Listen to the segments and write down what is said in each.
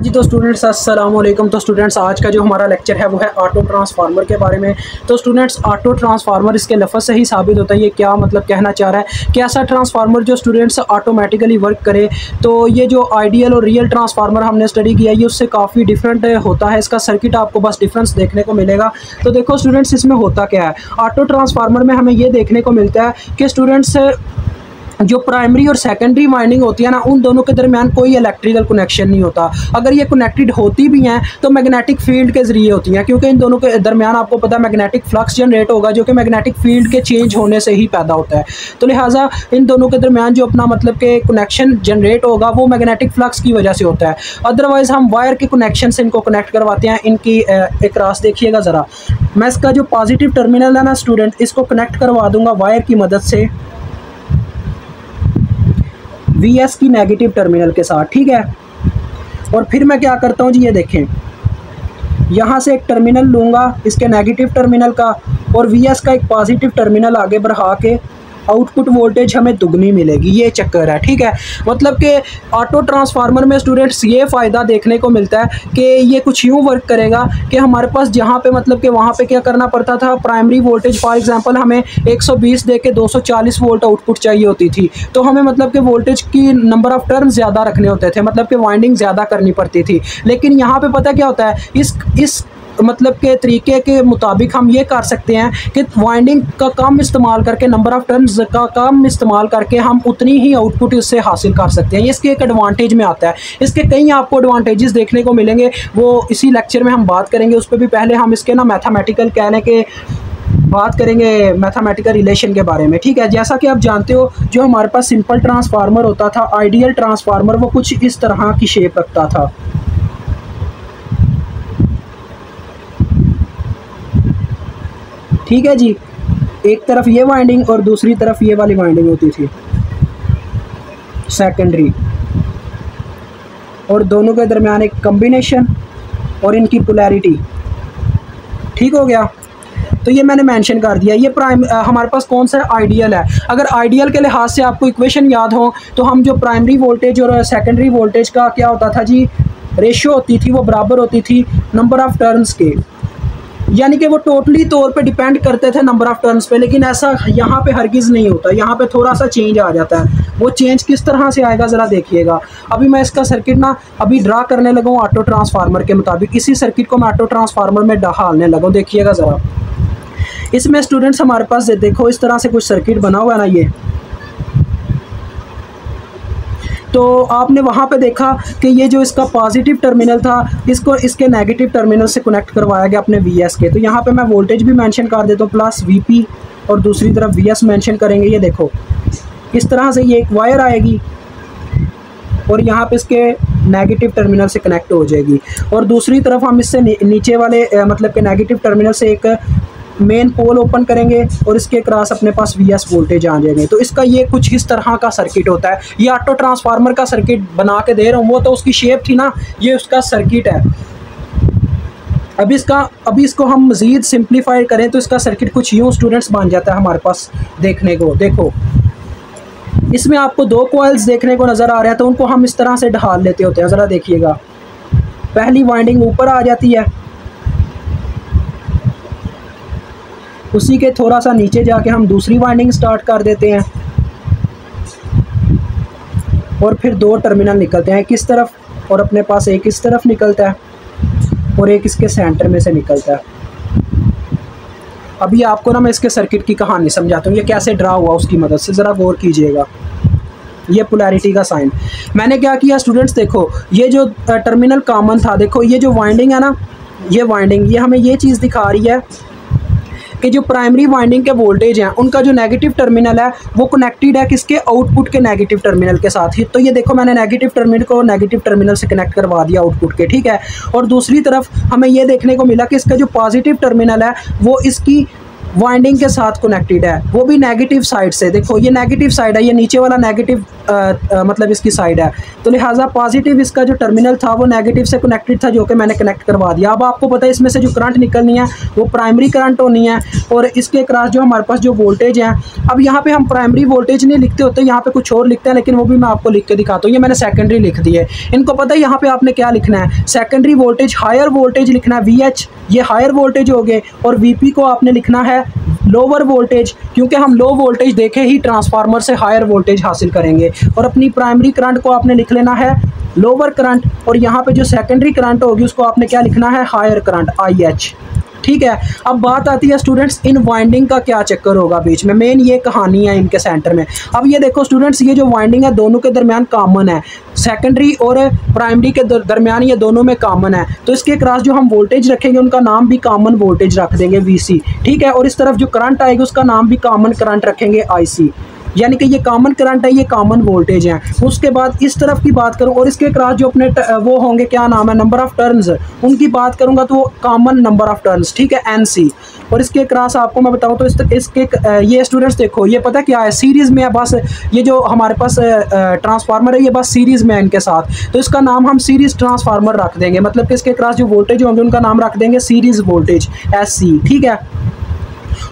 जी तो स्टूडेंट्स अस्सलाम वालेकुम। तो स्टूडेंट्स आज का जो हमारा लेक्चर है वो है ऑटो ट्रांसफार्मर के बारे में। तो स्टूडेंट्स ऑटो ट्रांसफार्मर इसके लफ्ज़ से ही साबित होता है ये क्या मतलब कहना चाह रहा है कि ऐसा ट्रांसफार्मर जो स्टूडेंट्स ऑटोमेटिकली वर्क करे। तो ये जो आइडियल और रियल ट्रांसफार्मर हमने स्टडी किया ये उससे काफ़ी डिफरेंट होता है। इसका सर्किट आपको बस डिफरेंस देखने को मिलेगा। तो देखो स्टूडेंट्स इसमें होता क्या है, ऑटो ट्रांसफार्मर में हमें ये देखने को मिलता है कि स्टूडेंट्स जो प्राइमरी और सेकेंडरी वाइंडिंग होती है ना, उन दोनों के दरमियान कोई इलेक्ट्रिकल कनेक्शन नहीं होता। अगर ये कनेक्टेड होती भी हैं तो मैग्नेटिक फील्ड के ज़रिए होती हैं, क्योंकि इन दोनों के दरमियान आपको पता है मैग्नेटिक फ्लक्स जनरेट होगा जो कि मैग्नेटिक फील्ड के चेंज होने से ही पैदा होता है। तो लिहाजा इन दोनों के दरमियान जो अपना मतलब कि कनेक्शन जनरेट होगा वो मैग्नेटिक फ्लक्स की वजह से होता है। अदरवाइज़ हम वायर के कनेक्शन से इनको कनेक्ट करवाते हैं। इनकी एक रास देखिएगा ज़रा, मैं इसका जो पॉजिटिव टर्मिनल है ना स्टूडेंट, इसको कनेक्ट करवा दूँगा वायर की मदद से VS की नेगेटिव टर्मिनल के साथ, ठीक है। और फिर मैं क्या करता हूँ जी, ये देखें, यहाँ से एक टर्मिनल लूँगा इसके नेगेटिव टर्मिनल का और VS का एक पॉजिटिव टर्मिनल आगे बढ़ा के आउटपुट वोल्टेज हमें दुगनी मिलेगी। ये चक्कर है, ठीक है। मतलब कि ऑटो ट्रांसफार्मर में स्टूडेंट्स ये फ़ायदा देखने को मिलता है कि ये कुछ यूँ वर्क करेगा कि हमारे पास जहाँ पे मतलब कि वहाँ पे क्या करना पड़ता था, प्राइमरी वोल्टेज फॉर एग्जांपल हमें 120 दे के 240 वोल्ट आउटपुट चाहिए होती थी, तो हमें मतलब कि वोल्टेज की नंबर ऑफ़ टर्न्स ज़्यादा रखने होते थे, मतलब कि वाइंडिंग ज़्यादा करनी पड़ती थी। लेकिन यहाँ पर पता क्या होता है, इस मतलब के तरीके के मुताबिक हम ये कर सकते हैं कि वाइंडिंग का कम इस्तेमाल करके, नंबर ऑफ़ टर्न्स का कम इस्तेमाल करके हम उतनी ही आउटपुट इससे हासिल कर सकते हैं। ये इसके एक एडवांटेज में आता है। इसके कई आपको एडवांटेजेस देखने को मिलेंगे, वो इसी लेक्चर में हम बात करेंगे। उस पर भी पहले हम इसके ना मैथमेटिकल कहने के बात करेंगे, मैथमेटिकल रिलेशन के बारे में, ठीक है। जैसा कि आप जानते हो जो हमारे पास सिंपल ट्रांसफार्मर होता था, आइडियल ट्रांसफार्मर, वो कुछ इस तरह की शेप रखता था, ठीक है जी। एक तरफ ये वाइंडिंग और दूसरी तरफ ये वाली वाइंडिंग होती थी सेकेंडरी, और दोनों के दरमियान एक कॉम्बिनेशन और इनकी पोलैरिटी, ठीक हो गया। तो ये मैंने मेंशन कर दिया। ये हमारे पास कौन सा आइडियल है। अगर आइडियल के लिहाज से आपको इक्वेशन याद हो तो हम जो प्राइमरी वोल्टेज और सेकेंडरी वोल्टेज का क्या होता था जी, रेशियो होती थी, वो बराबर होती थी नंबर ऑफ़ टर्न्स के, यानी कि वो टोटली तौर पे डिपेंड करते थे नंबर ऑफ़ टर्न्स पे। लेकिन ऐसा यहाँ पे हरगिज़ नहीं होता, यहाँ पे थोड़ा सा चेंज आ जाता है। वो चेंज किस तरह से आएगा ज़रा देखिएगा। अभी मैं इसका सर्किट ना अभी ड्रा करने लगा हूँ ऑटो ट्रांसफार्मर के मुताबिक। इसी सर्किट को मैं ऑटो ट्रांसफार्मर में डालने लगा हूँ, देखिएगा ज़रा। इसमें स्टूडेंट्स हमारे पास देखो इस तरह से कुछ सर्किट बना हुआ है ना, ये तो आपने वहाँ पे देखा कि ये जो इसका पॉजिटिव टर्मिनल था इसको इसके नेगेटिव टर्मिनल से कनेक्ट करवाया गया अपने VS के। तो यहाँ पे मैं वोल्टेज भी मेंशन कर देता हूँ प्लस VP, और दूसरी तरफ VS मेंशन करेंगे। ये देखो इस तरह से ये एक वायर आएगी और यहाँ पे इसके नेगेटिव टर्मिनल से कनेक्ट हो जाएगी, और दूसरी तरफ हम इससे नीचे वाले मतलब के नेगेटिव टर्मिनल से एक मेन पोल ओपन करेंगे और इसके क्रॉस अपने पास VS वोल्टेज आ जाएंगे। तो इसका ये कुछ इस तरह का सर्किट होता है। ये ऑटो ट्रांसफार्मर का सर्किट बना के दे रहा हूँ, वो तो उसकी शेप थी ना, ये उसका सर्किट है। अभी इसको हम मज़ीद सिंप्लीफाई करें तो इसका सर्किट कुछ यूँ स्टूडेंट्स बन जाता है हमारे पास देखने को। देखो इसमें आपको दो कॉइल्स देखने को नज़र आ रहा है, तो उनको हम इस तरह से ढाल लेते होते हैं। ज़रा देखिएगा, पहली वाइंडिंग ऊपर आ जाती है, उसी के थोड़ा सा नीचे जाके हम दूसरी वाइंडिंग स्टार्ट कर देते हैं, और फिर दो टर्मिनल निकलते हैं, एक इस तरफ और अपने पास एक इस तरफ निकलता है, और एक इसके सेंटर में से निकलता है। अभी आपको ना मैं इसके सर्किट की कहानी समझाता हूँ, ये कैसे ड्रा हुआ उसकी मदद से, ज़रा गौर कीजिएगा। ये पोलैरिटी का साइन मैंने क्या किया स्टूडेंट्स, देखो ये जो टर्मिनल कॉमन था, देखो ये जो वाइंडिंग है ना, ये वाइंडिंग ये हमें ये चीज़ दिखा रही है कि जो प्राइमरी वाइंडिंग के वोल्टेज हैं उनका जो नेगेटिव टर्मिनल है वो कनेक्टेड है किसके, आउटपुट के नेगेटिव टर्मिनल के साथ ही। तो ये देखो मैंने नेगेटिव टर्मिनल को नेगेटिव टर्मिनल से कनेक्ट करवा दिया आउटपुट के, ठीक है। और दूसरी तरफ हमें ये देखने को मिला कि इसका जो पॉजिटिव टर्मिनल है वो इसकी वाइंडिंग के साथ कनेक्टेड है, वो भी नेगेटिव साइड से। देखो ये नेगेटिव साइड है, ये नीचे वाला नेगेटिव मतलब इसकी साइड है, तो लिहाजा पॉजिटिव इसका जो टर्मिनल था वो नेगेटिव से कनेक्टेड था, जो कि मैंने कनेक्ट करवा दिया। अब आपको पता है इसमें से जो करंट निकलनी है वो प्राइमरी करंट होनी है, और इसके क्रॉस जो हमारे पास जो वोल्टेज है, अब यहाँ पे हम प्राइमरी वोल्टेज नहीं लिखते होते, यहाँ पे कुछ और लिखते हैं, लेकिन वो भी मैं आपको लिख के दिखाता हूँ। ये मैंने सेकेंडरी लिख दी है। इनको पता है यहाँ पे आपने क्या लिखना है, सेकेंडरी वोल्टेज हायर वोल्टेज लिखना है, VH ये हायर वोल्टेज हो गए, और VP को आपने लिखना है लोअर वोल्टेज, क्योंकि हम लो वोल्टेज देखे ही ट्रांसफार्मर से हायर वोल्टेज हासिल करेंगे। और अपनी प्राइमरी करंट को आपने लिख लेना है लोअर करंट, और यहाँ पे जो सेकेंडरी करंट होगी उसको आपने क्या लिखना है, हायर करंट IH। ठीक है, अब बात आती है स्टूडेंट्स इन वाइंडिंग का क्या चक्कर होगा बीच में, मेन ये कहानी है इनके सेंटर में। अब ये देखो स्टूडेंट्स, ये जो वाइंडिंग है दोनों के दरमियान कॉमन है, सेकेंडरी और प्राइमरी के दरमियान ये दोनों में कॉमन है, तो इसके क्रॉस जो हम वोल्टेज रखेंगे उनका नाम भी कॉमन वोल्टेज रख देंगे VC। ठीक है, और इस तरफ जो करंट आएगी उसका नाम भी कॉमन करंट रखेंगे IC, यानी कि ये कॉमन करंट है, ये कॉमन वोल्टेज है। उसके बाद इस तरफ की बात करूँ और इसके क्रॉस जो अपने वो होंगे, क्या नाम है, नंबर ऑफ टर्न्स, उनकी बात करूँगा तो वो कॉमन नंबर ऑफ टर्न्स, ठीक है, NC। और इसके क्रॉस आपको मैं बताऊँ तो इसके ये स्टूडेंट्स देखो, ये पता क्या है, सीरीज़ में है बस, ये जो हमारे पास ट्रांसफार्मर है ये बस सीरीज़ में है इनके साथ, तो इसका नाम हम सीरीज़ ट्रांसफार्मर रख देंगे, मतलब कि इसके क्रॉस जो वोल्टेज होंगे उनका नाम रख देंगे सीरीज़ वोल्टेज SC। ठीक है,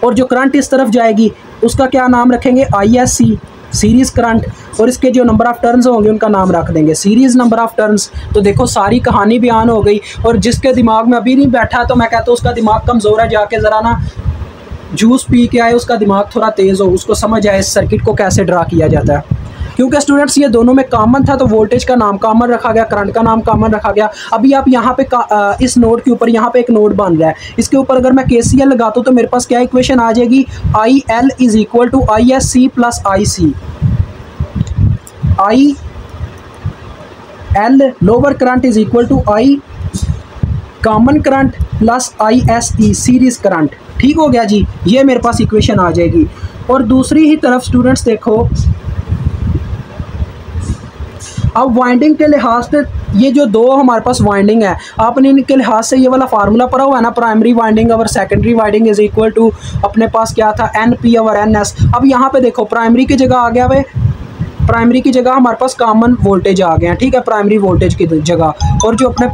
और जो करंट इस तरफ जाएगी उसका क्या नाम रखेंगे, ISC सीरीज़ करंट, और इसके जो नंबर ऑफ़ टर्न्स होंगे उनका नाम रख देंगे सीरीज़ नंबर ऑफ़ टर्न्स। तो देखो सारी कहानी बयान हो गई, और जिसके दिमाग में अभी नहीं बैठा तो मैं कहता हूँ उसका दिमाग कमज़ोर है, जाके ज़रा ना जूस पी के आए, उसका दिमाग थोड़ा तेज़ हो, उसको समझ आए इस सर्किट को कैसे ड्रा किया जाता है। क्योंकि स्टूडेंट्स ये दोनों में कॉमन था तो वोल्टेज का नाम कॉमन रखा गया, करंट का नाम कॉमन रखा गया। अभी आप यहाँ पे इस नोड के ऊपर, यहाँ पे एक नोड बन रहा है, इसके ऊपर अगर मैं KCL लगाता हूँ तो मेरे पास क्या इक्वेशन आ जाएगी, IL is equal to ISC plus IC। IL lower current is equal to I common current plus ISE series current. ठीक हो गया जी, ये मेरे पास इक्वेशन आ जाएगी। और दूसरी ही तरफ स्टूडेंट्स देखो, अब वाइंडिंग के लिहाज से ये जो दो हमारे पास वाइंडिंग है, आपने इनके लिहाज से ये वाला फार्मूला पढ़ा हुआ है ना, प्राइमरी वाइंडिंग और secondary winding is equal to अपने पास क्या था, NP और NS। अब यहाँ पे देखो प्राइमरी की जगह आ गया वे, प्राइमरी की जगह हमारे पास कॉमन वोल्टेज आ गया, ठीक है, प्राइमरी वोल्टेज की जगह, और जो अपने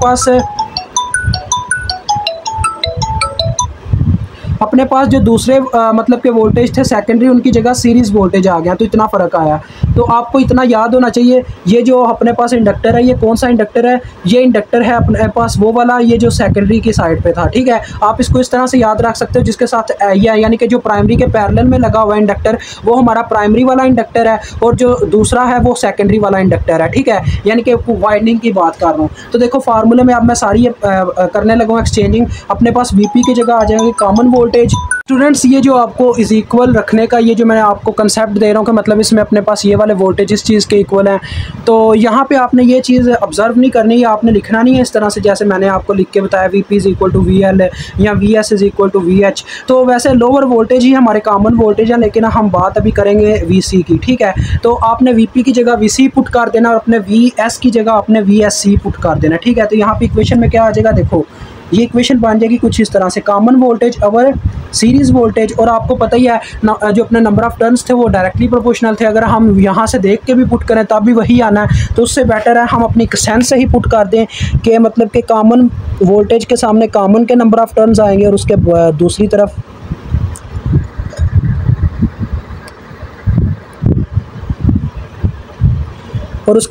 पास जो दूसरे मतलब के वोल्टेज थे सेकेंडरी, उनकी जगह सीरीज़ वोल्टेज आ गया, तो इतना फ़र्क आया। तो आपको इतना याद होना चाहिए, ये जो अपने पास इंडक्टर है, ये कौन सा इंडक्टर है, ये इंडक्टर है अपने पास वो वाला, ये जो सेकेंडरी की साइड पे था। ठीक है, आप इसको इस तरह से याद रख सकते हो, जिसके साथ यानी कि जो प्राइमरी के पैरेलल में लगा हुआ है इंडक्टर, वो हमारा प्राइमरी वाला इंडक्टर है, और जो दूसरा है वो सेकेंडरी वाला इंडक्टर है। ठीक है, यानी कि वाइंडिंग की बात कर रहा हूँ। तो देखो फार्मूले में अब मैं सारी करने लगा हूँ एक्सचेंजिंग। अपने पास VP की जगह आ जाएंगे कॉमन वोल्टेज। स्टूडेंट्स ये जो आपको इज इक्वल रखने का ये जो मैं आपको कंसेप्ट दे रहा हूँ कि मतलब इसमें अपने पास ये वाले वोल्टेज इस चीज़ के इक्वल हैं, तो यहाँ पे आपने ये चीज़ ऑब्जर्व नहीं करनी है, आपने लिखना नहीं है इस तरह से जैसे मैंने आपको लिख के बताया, VP is equal to VL या VS is equal to VH। तो वैसे लोअर वोल्टेज ही हमारे कॉमन वोल्टेज है, लेकिन हम बात अभी करेंगे VC की। ठीक है, तो आपने VP की जगह VC पुट कर देना, और अपने VS की जगह अपने VSC पुट कर देना। ठीक है, तो यहाँ पे इक्वेशन में क्या आ जाएगा, देखो ये इक्वेशन बन जाएगी कुछ इस तरह से, कॉमन वोल्टेज और सीरीज़ वोल्टेज। और आपको पता ही है जो अपने नंबर ऑफ़ टर्न्स थे वो डायरेक्टली प्रोपोर्शनल थे, अगर हम यहाँ से देख के भी पुट करें तब भी वही आना है, तो उससे बेटर है हम अपनी सेंस से ही पुट कर दें कि मतलब कि कॉमन वोल्टेज के सामने कॉमन के नंबर ऑफ़ टर्न्स आएंगे, और उसके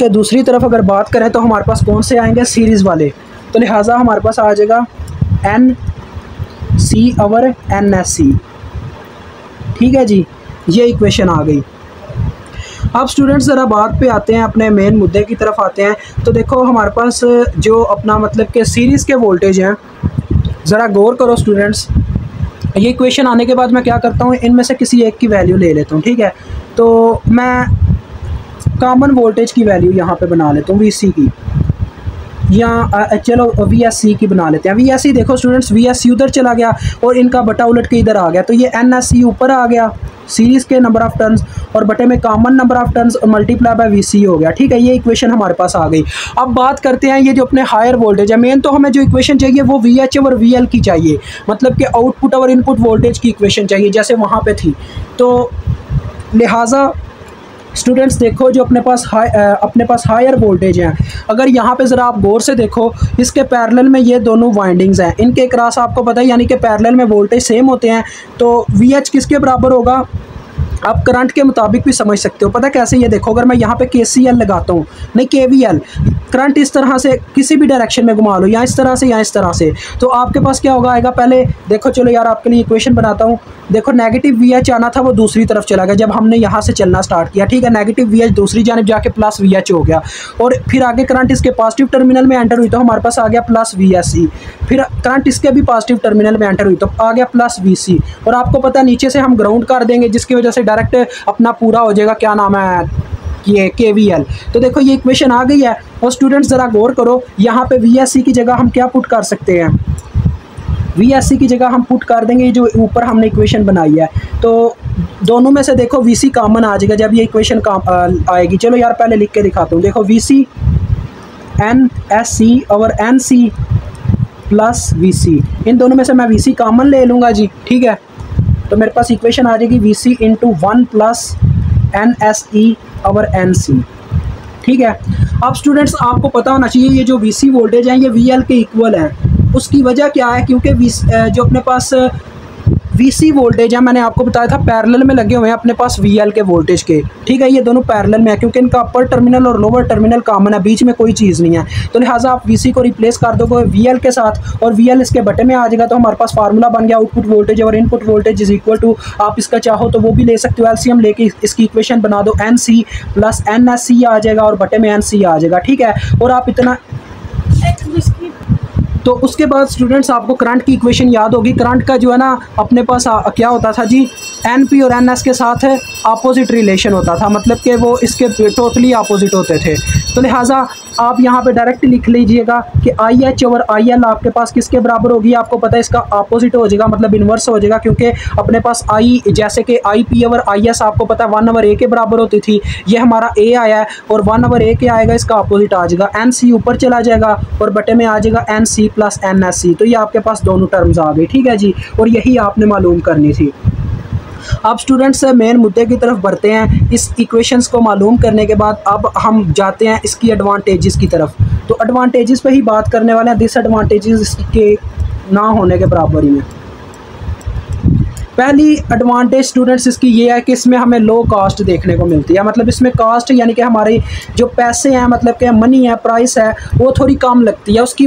दूसरी तरफ अगर बात करें तो हमारे पास कौन से आएंगे, सीरीज़ वाले। तो लिहाजा हमारे पास आ जाएगा NC और NSC। ठीक है जी, ये इक्वेशन आ गई। अब स्टूडेंट्स ज़रा बात पे आते हैं, अपने मेन मुद्दे की तरफ आते हैं। तो देखो हमारे पास जो अपना मतलब के सीरीज़ के वोल्टेज हैं, ज़रा गौर करो स्टूडेंट्स। ये इक्वेशन आने के बाद मैं क्या करता हूँ, इनमें से किसी एक की वैल्यू ले लेता हूँ। ठीक है, तो मैं कॉमन वोल्टेज की वैल्यू यहाँ पे बना लेता हूँ VC की। या चलो VSC की बना लेते हैं। VSC देखो स्टूडेंट्स, VSC उधर चला गया और इनका बटा उलट के इधर आ गया, तो ये NSC ऊपर आ गया सीरीज़ के नंबर ऑफ टर्न्स और बटे में कॉमन नंबर ऑफ टर्न्स और मल्टीप्लाई बाय VC हो गया। ठीक है, ये इक्वेशन हमारे पास आ गई। अब बात करते हैं ये जो अपने हायर वोल्टेज है, मेन तो हमें जो इक्वेशन चाहिए वो VH और VL की चाहिए, मतलब कि आउटपुट और इनपुट वोल्टेज की इक्वेशन चाहिए जैसे वहाँ पे थी। तो लिहाजा स्टूडेंट्स देखो जो अपने पास हायर वोल्टेज हैं, अगर यहाँ पे ज़रा आप गौर से देखो, इसके पैरेलल में ये दोनों वाइंडिंग्स हैं, इनके क्रॉस आपको पता है यानी कि पैरेलल में वोल्टेज सेम होते हैं, तो VH किसके बराबर होगा आप करंट के मुताबिक भी समझ सकते हो। पता कैसे, ये देखो अगर मैं यहाँ पे KCL लगाता हूँ, नहीं KVL, करंट इस तरह से किसी भी डायरेक्शन में घुमा लो, या इस तरह से या इस तरह से, तो आपके पास क्या होगा आएगा। पहले देखो, चलो यार आपके लिए इक्वेशन बनाता हूँ। देखो नेगेटिव VH आना था, वो दूसरी तरफ चला गया जब हमने यहाँ से चलना स्टार्ट किया। ठीक है, नेगेटिव VH दूसरी जानब जाके प्लस VH हो गया, और फिर आगे करंट इसके पॉजिटिव टर्मिनल में एंटर हुई तो हमारे पास आ गया प्लस VSC, फिर करंट इसके भी पॉजिटिव टर्मिनल में एंटर हुई तो आ गया प्लस VC, और आपको पता है नीचे से हम ग्राउंड कर देंगे जिसकी वजह से डायरेक्ट अपना पूरा हो जाएगा, क्या नाम है ये KVL। तो देखो ये इक्वेशन आ गई है। और स्टूडेंट्स ज़रा गौर करो, यहाँ पे VSC की जगह हम क्या पुट कर सकते हैं, VSC की जगह हम पुट कर देंगे जो ऊपर हमने इक्वेशन बनाई है। तो दोनों में से देखो VC कॉमन आ जाएगा जब ये इक्वेशन आएगी। चलो यार पहले लिख के दिखाता हूँ। देखो VC NSC और NC प्लस VC, इन दोनों में से मैं VC कॉमन ले लूँगा जी। ठीक है, तो मेरे पास इक्वेशन आ जाएगी VC इंटू 1 प्लस NSE और NC। ठीक है, अब स्टूडेंट्स आपको पता होना चाहिए ये जो VC वोल्टेज है ये VL के इक्वल है। उसकी वजह क्या है, क्योंकि जो अपने पास VC वोल्टेज है, मैंने आपको बताया था पैरेलल में लगे हुए हैं अपने पास VL के वोल्टेज के। ठीक है, ये दोनों पैरेलल में है क्योंकि इनका अपर टर्मिनल और लोअर टर्मिनल कॉमन है, बीच में कोई चीज़ नहीं है। तो लिहाजा आप VC को रिप्लेस कर दोगे VL के साथ और VL इसके बटे में आ जाएगा, तो हमारे पास फार्मूला बन गया आउटपुट वोल्टेज और input voltage is equal to, आप इसका चाहो तो वो भी ले सकते हो, LCM लेके इसकी इक्वेशन बना दो, NC प्लस NSC आ जाएगा और बटे में NC आ जाएगा। ठीक है, और आप इतना, तो उसके बाद स्टूडेंट्स आपको करंट की इक्वेशन याद होगी। करंट का जो है ना अपने पास क्या होता था जी, NP और NS के साथ अपोजिट रिलेशन होता था, मतलब कि वो इसके टोटली अपोजिट होते थे। तो लिहाजा आप यहाँ पे डायरेक्ट लिख लीजिएगा कि IH और IL आपके पास किसके बराबर होगी, आपको पता है इसका अपोजिट हो जाएगा, मतलब इन्वर्स हो जाएगा, क्योंकि अपने पास I जैसे कि IP और IS आपको पता है 1/A के बराबर होती थी, ये हमारा A आया है और 1/A के आएगा, इसका अपोजिट आ जाएगा, NC ऊपर चला जाएगा और बटे में आ जाएगा NC प्लस NSC। तो ये आपके पास दोनों टर्म्स आ गई। ठीक है जी, और यही आपने मालूम करनी थी। अब स्टूडेंट्स मेन मुद्दे की तरफ बढ़ते हैं। इस इक्वेशंस को मालूम करने के बाद अब हम जाते हैं इसकी एडवांटेजेस की तरफ। तो एडवांटेजेस पे ही बात करने वाले हैं, डिसएडवांटेजेस इसके ना होने के बराबर ही में। पहली एडवांटेज स्टूडेंट्स इसकी ये है कि इसमें हमें लो कॉस्ट देखने को मिलती है, मतलब इसमें कॉस्ट यानी कि हमारे जो पैसे हैं, मतलब कि मनी है, प्राइस है, वो थोड़ी कम लगती है। उसकी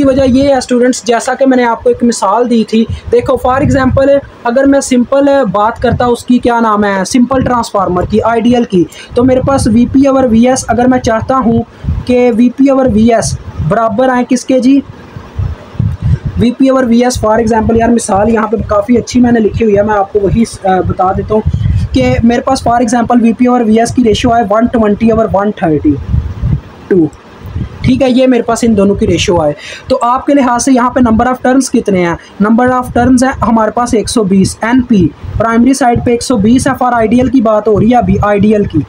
वजह ये है स्टूडेंट्स, जैसा कि मैंने आपको एक मिसाल दी थी। देखो फॉर एग्जांपल अगर मैं सिंपल बात करता उसकी, क्या नाम है, सिंपल ट्रांसफार्मर की, आइडियल की, तो मेरे पास VP और VS, अगर मैं चाहता हूँ कि VP और VS बराबर आए किसके जी, VP और VS फॉर एग्जांपल, यार मिसाल यहाँ पे काफ़ी अच्छी मैंने लिखी हुई है, मैं आपको वही बता देता हूँ कि मेरे पास फॉर एग्जांपल VP और VS की रेशियो है 120 और 132। ठीक है, ये मेरे पास इन दोनों की रेशियो है। तो आपके लिहाज से यहाँ पे नंबर ऑफ़ टर्न्स कितने हैं, नंबर ऑफ़ टर्न्स है हमारे पास 120, NP प्राइमरी साइड पे 120 है। फॉर आइडियल की बात हो रही है अभी, आइडियल की,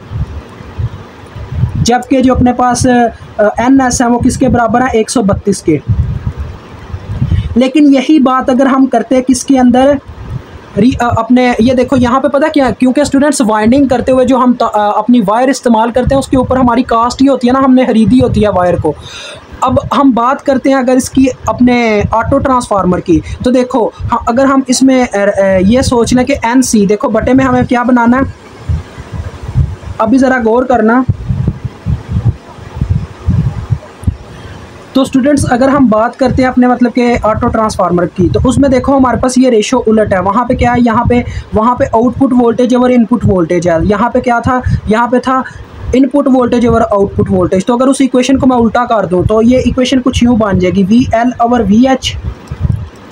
जबकि जो अपने पास NS है वो किसके बराबर है, 132 के। लेकिन यही बात अगर हम करते हैं किसके अंदर, अपने ये देखो यहाँ पे पता क्या है, क्योंकि स्टूडेंट्स वाइंडिंग करते हुए जो हम अपनी वायर इस्तेमाल करते हैं उसके ऊपर हमारी कास्ट ही होती है ना, हमने खरीदी होती है वायर को। अब हम बात करते हैं अगर इसकी अपने ऑटो ट्रांसफार्मर की, तो देखो अगर हम इसमें ये सोच लें कि NC, देखो बटे में हमें क्या बनाना है, अभी ज़रा गौर करना। तो स्टूडेंट्स अगर हम बात करते हैं अपने मतलब के ऑटो ट्रांसफार्मर की, तो उसमें देखो हमारे पास ये रेशो उलट है। वहाँ पे क्या है, वहाँ पे आउटपुट वोल्टेज और इनपुट वोल्टेज है। यहाँ पे क्या था, यहाँ पे था इनपुट वोल्टेज और आउटपुट वोल्टेज। तो अगर उस इक्वेशन को मैं उल्टा कर दूँ तो ये इक्वेशन कुछ यूँ बन जाएगी, VL और VH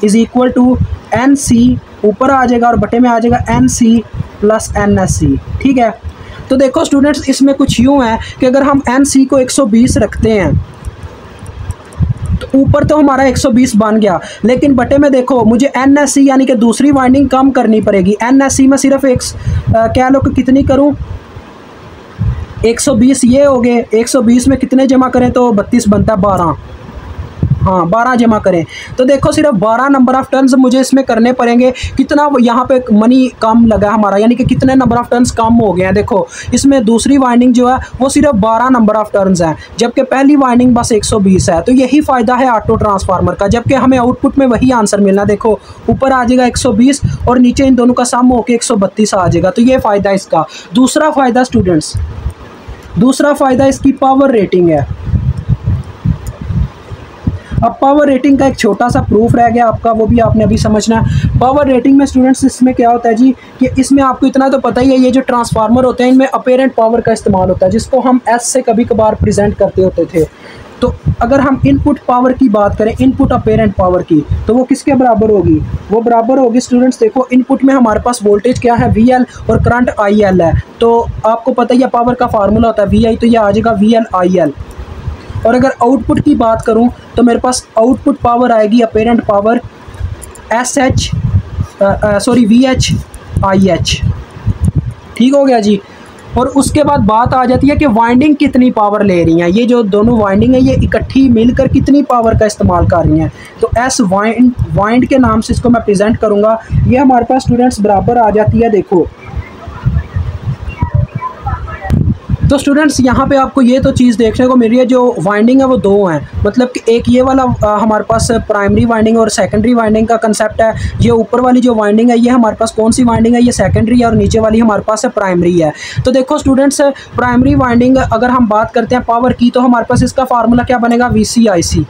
is equal to NC ऊपर आ जाएगा और बटे में आ जाएगा NC प्लस NSC। ठीक है, तो देखो स्टूडेंट्स इसमें कुछ यूँ है कि अगर हम NC को 120 रखते हैं ऊपर तो हमारा 120 बन गया, लेकिन बटे में देखो मुझे NSE यानी कि दूसरी वाइंडिंग कम करनी पड़ेगी। NSE में सिर्फ एक कह लो कि कितनी करूं, 120 ये हो गए, 120 में कितने जमा करें तो 32 बनता है, 12, हाँ 12 जमा करें तो देखो सिर्फ 12 नंबर ऑफ टर्न्स मुझे इसमें करने पड़ेंगे। कितना यहाँ पे मनी कम लगा हमारा, यानी कि कितने नंबर ऑफ टर्न्स कम हो गए हैं। देखो इसमें दूसरी वाइंडिंग जो है वो सिर्फ 12 नंबर ऑफ टर्न्स हैं, जबकि पहली वाइंडिंग बस 120 है। तो यही फ़ायदा है ऑटो ट्रांसफार्मर का, जबकि हमें आउटपुट में वही आंसर मिलना। देखो ऊपर आ जाएगा 120 और नीचे इन दोनों का सम होकर 132 आ जाएगा। तो ये फ़ायदा इसका। दूसरा फ़ायदा स्टूडेंट्स, दूसरा फ़ायदा इसकी पावर रेटिंग है। अब पावर रेटिंग का एक छोटा सा प्रूफ रह गया आपका, वो भी आपने अभी समझना है। पावर रेटिंग में स्टूडेंट्स इसमें क्या होता है जी कि इसमें आपको इतना तो पता ही है, ये जो ट्रांसफार्मर होते हैं इनमें अपेरेंट पावर का इस्तेमाल होता है, जिसको हम एस से कभी कभार प्रेजेंट करते होते थे। तो अगर हम इनपुट पावर की बात करें, इनपुट अपेरेंट पावर की, तो वो किसके बराबर होगी? वो बराबर होगी स्टूडेंट्स, देखो इनपुट में हमारे पास वोल्टेज क्या है, VL, और करंट IL है। तो आपको पता ही है पावर का फार्मूला होता है VI, तो ये आ जाएगा VL IL। और अगर आउटपुट की बात करूं तो मेरे पास आउटपुट पावर आएगी अपेरेंट पावर VH IH। ठीक हो गया जी। और उसके बाद बात आ जाती है कि वाइंडिंग कितनी पावर ले रही हैं, ये जो दोनों वाइंडिंग है ये इकट्ठी मिलकर कितनी पावर का इस्तेमाल कर रही हैं। तो एस वाइंड के नाम से इसको मैं प्रेजेंट करूँगा। ये हमारे पास स्टूडेंट्स बराबर आ जाती है, देखो तो स्टूडेंट्स यहाँ पे आपको ये तो चीज़ देखने को मिल रही है, जो वाइंडिंग है वो दो हैं, मतलब कि एक ये वाला हमारे पास प्राइमरी वाइंडिंग और सेकेंडरी वाइंडिंग का कंसेप्ट है। ये ऊपर वाली जो वाइंडिंग है ये हमारे पास कौन सी वाइंडिंग है, ये सेकेंडरी है, और नीचे वाली हमारे पास है प्राइमरी है। तो देखो स्टूडेंट्स प्राइमरी वाइंडिंग अगर हम बात करते हैं पावर की, तो हमारे पास इसका फार्मूला क्या बनेगा, VCIC।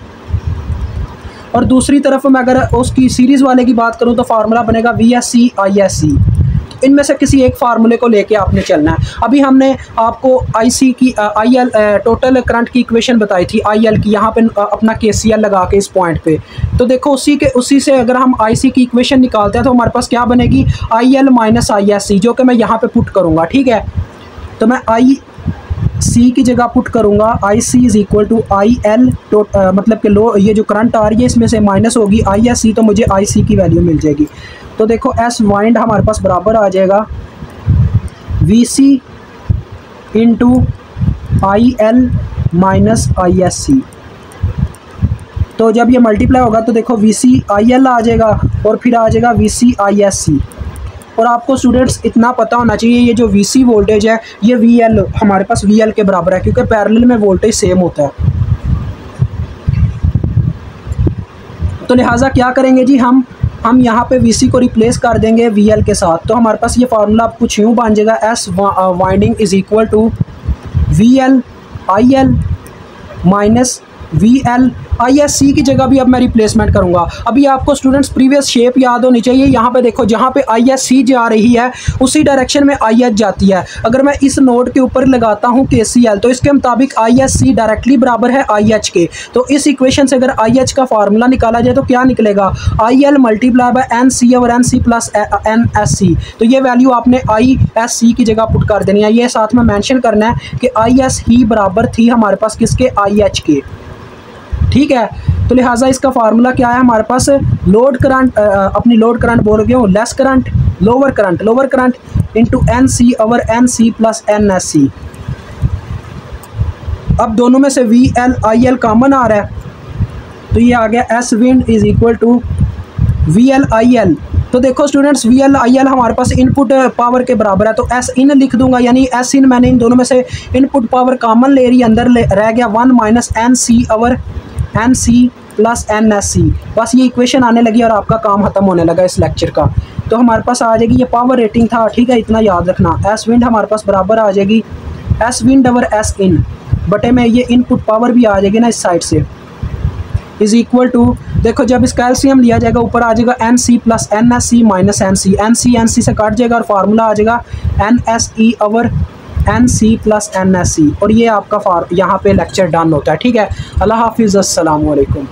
और दूसरी तरफ मैं अगर उसकी सीरीज़ वाले की बात करूँ तो फार्मूला बनेगा VSC ISC। इनमें से किसी एक फार्मूले को लेके आपने चलना है। अभी हमने आपको IC की IL टोटल करंट की इक्वेशन बताई थी, IL की, यहाँ पे अपना KCL लगा के इस पॉइंट पे। तो देखो उसी से अगर हम IC की इक्वेशन निकालते हैं तो हमारे पास क्या बनेगी, IL माइनस ISC, जो कि मैं यहाँ पे पुट करूँगा। ठीक है, तो मैं IC की जगह पुट करूँगा IC is equal to IL मतलब कि ये जो करंट आ रही है इसमें से माइनस होगी ISC, तो मुझे IC की वैल्यू मिल जाएगी। तो देखो एस वाइंड हमारे पास बराबर आ जाएगा VC into IL minus ISC। तो जब ये मल्टीप्लाई होगा तो देखो VC IL आ जाएगा और फिर आ जाएगा VC ISC। और आपको स्टूडेंट्स इतना पता होना चाहिए, ये जो VC वोल्टेज है ये VL हमारे पास VL के बराबर है, क्योंकि पैरेलल में वोल्टेज सेम होता है। तो लिहाजा क्या करेंगे जी, हम यहाँ पे VC को रिप्लेस कर देंगे VL के साथ। तो हमारे पास ये फार्मूला कुछ यूँ बन जाएगा, S winding is equal to VL IL minus VL ISC की जगह भी अब मैं रिप्लेसमेंट करूँगा। अभी आपको स्टूडेंट्स प्रीवियस शेप याद होनी चाहिए। यहाँ पे देखो जहाँ पे ISC जा रही है उसी डायरेक्शन में IH जाती है। अगर मैं इस नोड के ऊपर लगाता हूँ KCL तो इसके मुताबिक ISC डायरेक्टली बराबर है IH के। तो इस इक्वेशन से अगर IH का फार्मूला निकाला जाए तो क्या निकलेगा, IL मल्टीप्लाई बाय NC और NC प्लस NSC। तो ये वैल्यू आपने ISC की जगह पुट कर देनी है। ये साथ में मेंशन करना है कि IS ही बराबर थी हमारे पास किसके, IH के। ठीक है, तो लिहाजा इसका फार्मूला क्या है हमारे पास, लोड करंट अपनी लोड करंट बोल रहे हो, less current lower current into NC over NC plus NSC। अब दोनों में से VL IL कॉमन आ रहा है तो ये आ गया S wind is equal to VL IL। तो देखो स्टूडेंट्स VL IL हमारे पास इनपुट पावर के बराबर है, तो S इन लिख दूंगा, यानी S इन मैंने इन दोनों में से इनपुट पावर कॉमन ले रही, अंदर रह गया 1 minus NC over NC plus NSC। बस ये इक्वेशन आने लगी और आपका काम ख़त्म होने लगा इस लेक्चर का। तो हमारे पास आ जाएगी, ये पावर रेटिंग था, ठीक है, इतना याद रखना। S विंड हमारे पास बराबर आ जाएगी S विंड ओवर S इन बटे में ये इनपुट पावर भी आ जाएगी ना इस साइड से, इज़ इक्वल टू, देखो जब इसका एलसीएम लिया जाएगा ऊपर आ जाएगा NC plus NSC minus NC से काट जाएगा और फार्मूला आ जाएगा NSE over NC plus NSC। और ये आपका यहाँ पे लेक्चर डन होता है। ठीक है, अल्लाह हाफिज़, अस्सलाम वालेकुम।